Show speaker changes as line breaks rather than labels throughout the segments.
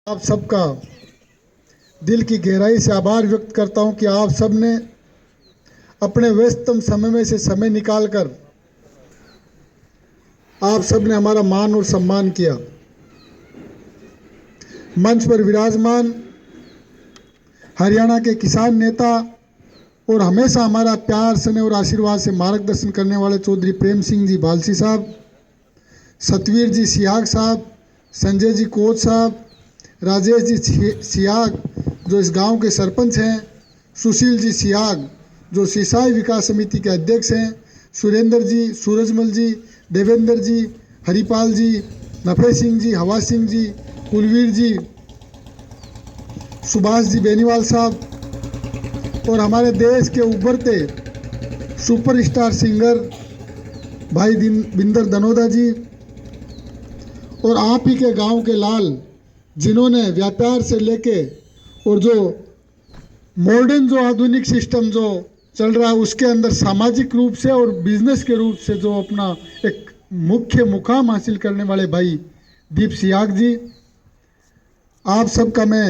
आप सबका दिल की गहराई से आभार व्यक्त करता हूं कि आप सब ने अपने व्यस्ततम समय में से समय निकालकर आप सब ने हमारा मान और सम्मान किया। मंच पर विराजमान हरियाणा के किसान नेता और हमेशा हमारा प्यार स्नेह और आशीर्वाद से मार्गदर्शन करने वाले चौधरी प्रेम सिंह जी बालसी साहब, सतवीर जी सियाग साहब, संजय जी कोच साहब, राजेश जी सियाग जो इस गांव के सरपंच हैं, सुशील जी सियाग जो सिसाई विकास समिति के अध्यक्ष हैं, सुरेंद्र जी, सूरजमल जी, देवेंद्र जी, हरिपाल जी, नफे सिंह जी, हवा सिंह जी, कुलवीर जी, सुभाष जी बेनीवाल साहब और हमारे देश के उभरते सुपरस्टार सिंगर भाई बिंदर दनोदा जी और आप ही के गांव के लाल जिन्होंने व्यापार से लेके और जो मॉडर्न जो आधुनिक सिस्टम जो चल रहा है उसके अंदर सामाजिक रूप से और बिजनेस के रूप से जो अपना एक मुख्य मुकाम हासिल करने वाले भाई दीप सियाग जी, आप सबका मैं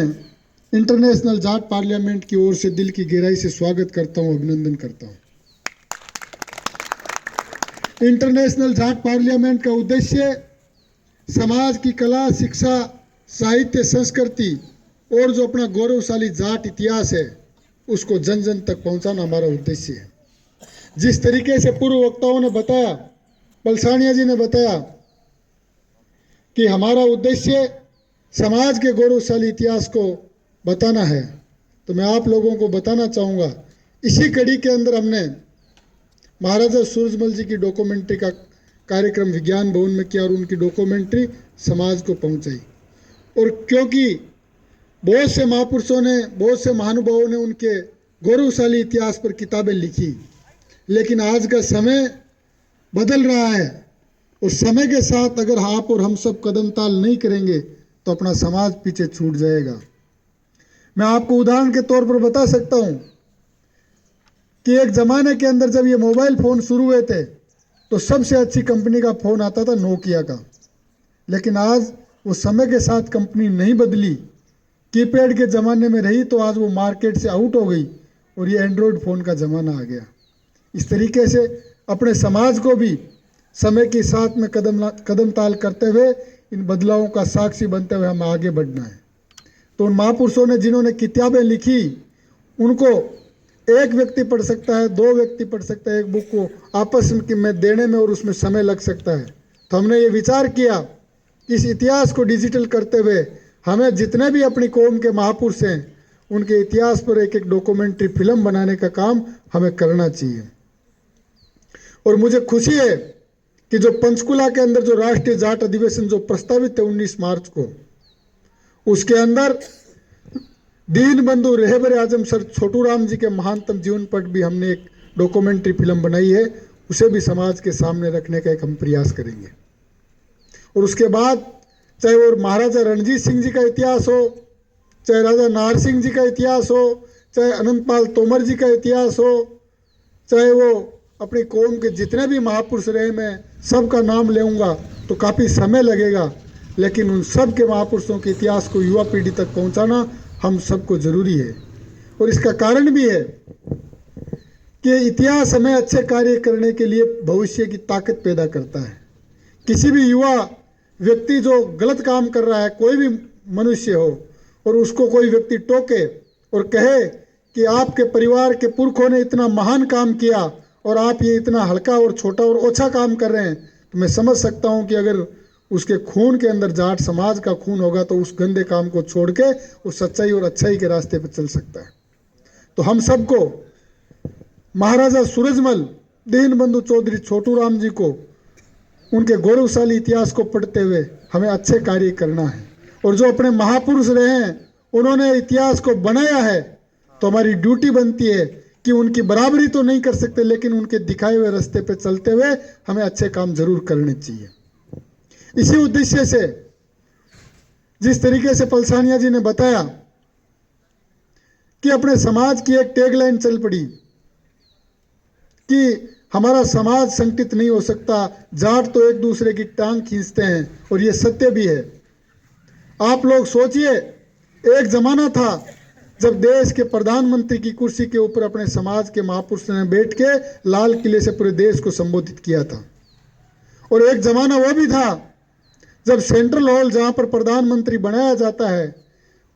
इंटरनेशनल जाट पार्लियामेंट की ओर से दिल की गहराई से स्वागत करता हूं, अभिनंदन करता हूं। इंटरनेशनल जाट पार्लियामेंट का उद्देश्य समाज की कला, शिक्षा, साहित्य, संस्कृति और जो अपना गौरवशाली जाट इतिहास है उसको जन जन तक पहुंचाना हमारा उद्देश्य है। जिस तरीके से पूर्व वक्ताओं ने बताया, पलसानिया जी ने बताया कि हमारा उद्देश्य समाज के गौरवशाली इतिहास को बताना है, तो मैं आप लोगों को बताना चाहूँगा, इसी कड़ी के अंदर हमने महाराजा सूरजमल जी की डॉक्यूमेंट्री का कार्यक्रम विज्ञान भवन में किया और उनकी डॉक्यूमेंट्री समाज को पहुंचाई। और क्योंकि बहुत से महापुरुषों ने, बहुत से महानुभावों ने उनके गौरवशाली इतिहास पर किताबें लिखी, लेकिन आज का समय बदल रहा है और समय के साथ अगर आप और हम सब कदम ताल नहीं करेंगे तो अपना समाज पीछे छूट जाएगा। मैं आपको उदाहरण के तौर पर बता सकता हूं कि एक ज़माने के अंदर जब ये मोबाइल फ़ोन शुरू हुए थे तो सबसे अच्छी कंपनी का फ़ोन आता था नोकिया का, लेकिन आज वो समय के साथ कंपनी नहीं बदली, कीपैड के ज़माने में रही तो आज वो मार्केट से आउट हो गई और ये एंड्रॉयड फ़ोन का ज़माना आ गया। इस तरीके से अपने समाज को भी समय के साथ में कदम ताल करते हुए इन बदलावों का साक्षी बनते हुए हमें आगे बढ़ना है। तो उन महापुरुषों ने जिन्होंने किताबें लिखी उनको एक व्यक्ति पढ़ सकता है, दो व्यक्ति पढ़ सकता है, एक बुक को आपस में देने में और उसमें समय लग सकता है। तो हमने ये विचार किया इस इतिहास को डिजिटल करते हुए हमें जितने भी अपनी कौम के महापुरुष हैं उनके इतिहास पर एक एक डॉक्यूमेंट्री फिल्म बनाने का काम हमें करना चाहिए। और मुझे खुशी है कि जो पंचकुला के अंदर जो राष्ट्रीय जाट अधिवेशन जो प्रस्तावित है 19 मार्च को, उसके अंदर दीन बंधु रहबर आजम सर छोटू राम जी के महानतम जीवन पर भी हमने एक डॉक्यूमेंट्री फिल्म बनाई है, उसे भी समाज के सामने रखने का एक हम प्रयास करेंगे। और उसके बाद चाहे वो महाराजा रणजीत सिंह जी का इतिहास हो, चाहे राजा नाहर सिंह जी का इतिहास हो, चाहे अनंतपाल तोमर जी का इतिहास हो, चाहे वो अपनी कौम के जितने भी महापुरुष रहे, मैं सबका नाम लेऊंगा तो काफ़ी समय लगेगा, लेकिन उन सब के महापुरुषों के इतिहास को युवा पीढ़ी तक पहुंचाना हम सबको ज़रूरी है। और इसका कारण भी है कि इतिहास हमें अच्छे कार्य करने के लिए भविष्य की ताकत पैदा करता है। किसी भी युवा व्यक्ति जो गलत काम कर रहा है, कोई भी मनुष्य हो, और उसको कोई व्यक्ति टोके और कहे कि आपके परिवार के पुरखों ने इतना महान काम किया और आप ये इतना हल्का और छोटा और ओछा काम कर रहे हैं, तो मैं समझ सकता हूँ कि अगर उसके खून के अंदर जाट समाज का खून होगा तो उस गंदे काम को छोड़ के वो सच्चाई और अच्छाई के रास्ते पर चल सकता है। तो हम सबको महाराजा सूरजमल, दीन बंधु चौधरी छोटू राम जी को, उनके गौरवशाली इतिहास को पढ़ते हुए हमें अच्छे कार्य करना है। और जो अपने महापुरुष रहे हैं उन्होंने इतिहास को बनाया है, तो हमारी ड्यूटी बनती है कि उनकी बराबरी तो नहीं कर सकते, लेकिन उनके दिखाए हुए रास्ते पे चलते हुए हमें अच्छे काम जरूर करने चाहिए। इसी उद्देश्य से जिस तरीके से पलसानिया जी ने बताया कि अपने समाज की एक टैगलाइन चल पड़ी कि हमारा समाज संगठित नहीं हो सकता, जाट तो एक दूसरे की टांग खींचते हैं, और ये सत्य भी है। आप लोग सोचिए, एक जमाना था जब देश के प्रधानमंत्री की कुर्सी के ऊपर अपने समाज के महापुरुष ने बैठ के लाल किले से पूरे देश को संबोधित किया था। और एक जमाना वो भी था जब सेंट्रल हॉल जहां पर प्रधानमंत्री बनाया जाता है,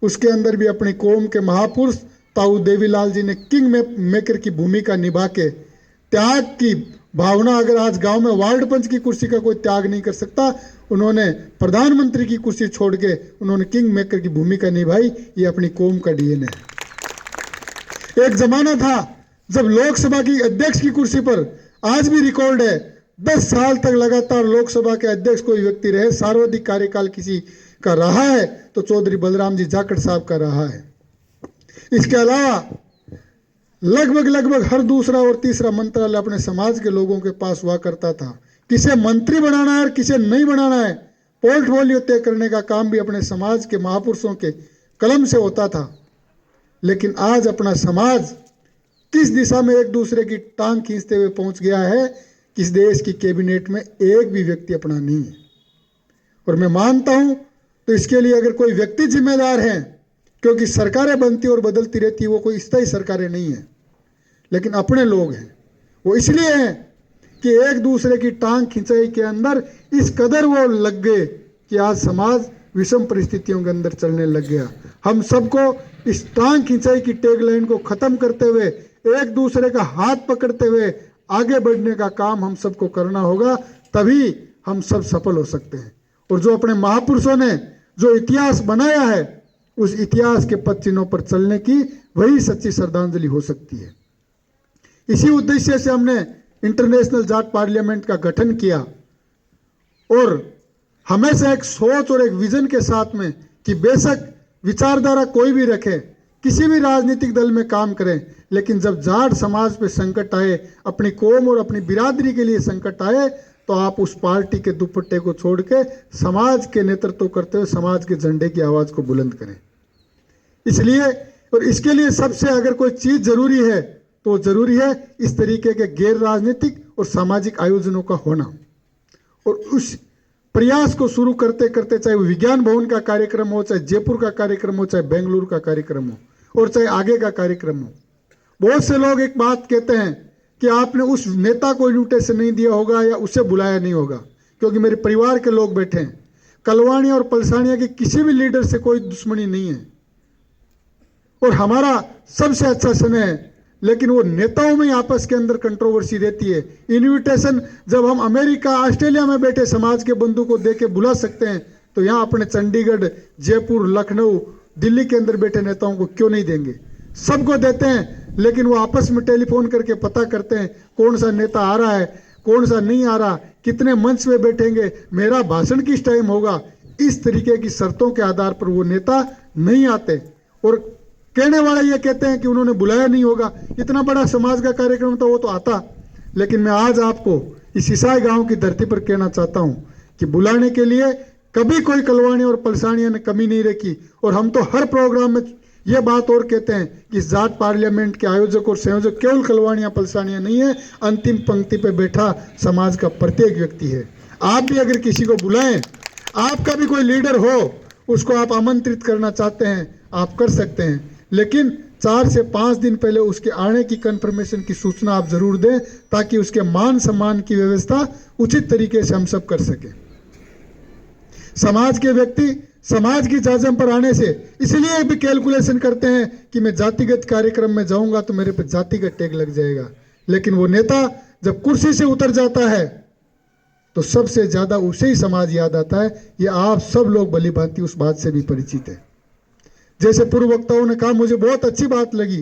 उसके अंदर भी अपनी कौम के महापुरुष ताऊ देवीलाल जी ने किंग मेकर की भूमिका निभा के त्याग की भावना, अगर आज गांव में वार्ड पंच की कुर्सी का कोई त्याग नहीं कर सकता, उन्होंने प्रधानमंत्री की कुर्सी छोड़ के उन्होंने किंग मेकर की भूमिका निभाई। ये अपनी कौम का डीएनए है। एक जमाना था जब लोकसभा की अध्यक्ष की कुर्सी पर, आज भी रिकॉर्ड है, 10 साल तक लगातार लोकसभा के अध्यक्ष कोई व्यक्ति रहे, सर्वाधिक कार्यकाल किसी का रहा है तो चौधरी बलराम जी जाखड़ साहब का रहा है। इसके अलावा लगभग हर दूसरा और तीसरा मंत्रालय अपने समाज के लोगों के पास हुआ करता था। किसे मंत्री बनाना है और किसे नहीं बनाना है, पोर्टफोलियो तय करने का काम भी अपने समाज के महापुरुषों के कलम से होता था। लेकिन आज अपना समाज किस दिशा में एक दूसरे की टांग खींचते हुए पहुंच गया है कि इस देश की कैबिनेट में एक भी व्यक्ति अपना नहीं है। और मैं मानता हूं तो इसके लिए अगर कोई व्यक्ति जिम्मेदार है, क्योंकि सरकारें बनती और बदलती रहती, वो कोई स्थायी सरकारें नहीं है, लेकिन अपने लोग हैं। वो इसलिए हैं कि एक दूसरे की टांग खिंचाई के अंदर इस कदर वो लग गए कि आज समाज विषम परिस्थितियों के अंदर चलने लग गया। हम सबको इस टांग खिंचाई की टैगलाइन को खत्म करते हुए, एक दूसरे का हाथ पकड़ते हुए आगे बढ़ने का काम हम सबको करना होगा, तभी हम सब सफल हो सकते हैं। और जो अपने महापुरुषों ने जो इतिहास बनाया है, उस इतिहास के पद चिन्हों पर चलने की वही सच्ची श्रद्धांजलि हो सकती है। इसी उद्देश्य से हमने इंटरनेशनल जाट पार्लियामेंट का गठन किया और हमेशा एक सोच और एक विजन के साथ में कि बेशक विचारधारा कोई भी रखे, किसी भी राजनीतिक दल में काम करें, लेकिन जब जाट समाज पे संकट आए, अपनी कौम और अपनी बिरादरी के लिए संकट आए, तो आप उस पार्टी के दुपट्टे को छोड़ के समाज के नेतृत्व करते हुए समाज के झंडे की आवाज को बुलंद करें। इसलिए और इसके लिए सबसे अगर कोई चीज जरूरी है तो जरूरी है इस तरीके के गैर राजनीतिक और सामाजिक आयोजनों का होना। और उस प्रयास को शुरू करते करते, चाहे वो विज्ञान भवन का कार्यक्रम हो, चाहे जयपुर का कार्यक्रम हो, चाहे बेंगलुरु का कार्यक्रम हो, और चाहे आगे का कार्यक्रम हो, बहुत से लोग एक बात कहते हैं कि आपने उस नेता को इन्विटेशन नहीं दिया होगा या उसे बुलाया नहीं होगा। क्योंकि मेरे परिवार के लोग बैठे हैं, कलवाणिया और पलसानिया के किसी भी लीडर से कोई दुश्मनी नहीं है और हमारा सबसे अच्छा समय है, लेकिन वो नेताओं में आपस के अंदर कंट्रोवर्सी रहती है। इन्विटेशन जब हम अमेरिका, ऑस्ट्रेलिया में बैठे समाज के बंधु को देके बुला सकते हैं, तो यहाँ अपने चंडीगढ़, जयपुर, लखनऊ, दिल्ली के अंदर बैठे नेताओं को क्यों नहीं देंगे? सबको देते हैं, लेकिन वो आपस में टेलीफोन करके पता करते हैं कौन सा नेता आ रहा है, कौन सा नहीं आ रहा, कितने मंच में बैठेंगे, मेरा भाषण किस टाइम होगा। इस तरीके की शर्तों के आधार पर वो नेता नहीं आते और कहने वाले ये कहते हैं कि उन्होंने बुलाया नहीं होगा। इतना बड़ा समाज का कार्यक्रम था, वो तो आता। लेकिन मैं आज आपको इस ईसाई गांव की धरती पर कहना चाहता हूं कि बुलाने के लिए कभी कोई कलवाणी और पलसानिया ने कमी नहीं रखी। और हम तो हर प्रोग्राम में ये बात और कहते हैं कि इस जाट पार्लियामेंट के आयोजक और संयोजक केवल कलवाणिया पलसानिया नहीं है, अंतिम पंक्ति पे बैठा समाज का प्रत्येक व्यक्ति है। आप भी अगर किसी को बुलाएं, आपका भी कोई लीडर हो, उसको आप आमंत्रित करना चाहते हैं, आप कर सकते हैं, लेकिन 4 से 5 दिन पहले उसके आने की कंफर्मेशन की सूचना आप जरूर दें, ताकि उसके मान सम्मान की व्यवस्था उचित तरीके से हम सब कर सकें। समाज के व्यक्ति समाज की जाजम पर आने से इसलिए भी कैलकुलेशन करते हैं कि मैं जातिगत कार्यक्रम में जाऊंगा तो मेरे पे जातिगत टैग लग जाएगा, लेकिन वो नेता जब कुर्सी से उतर जाता है तो सबसे ज्यादा उसे ही समाज याद आता है। ये आप सब लोग भली भांति उस बात से भी परिचित है। जैसे पूर्व वक्ताओं ने कहा, मुझे बहुत अच्छी बात लगी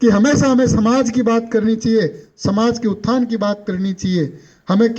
कि हमेशा हमें समाज की बात करनी चाहिए, समाज के उत्थान की बात करनी चाहिए। हमें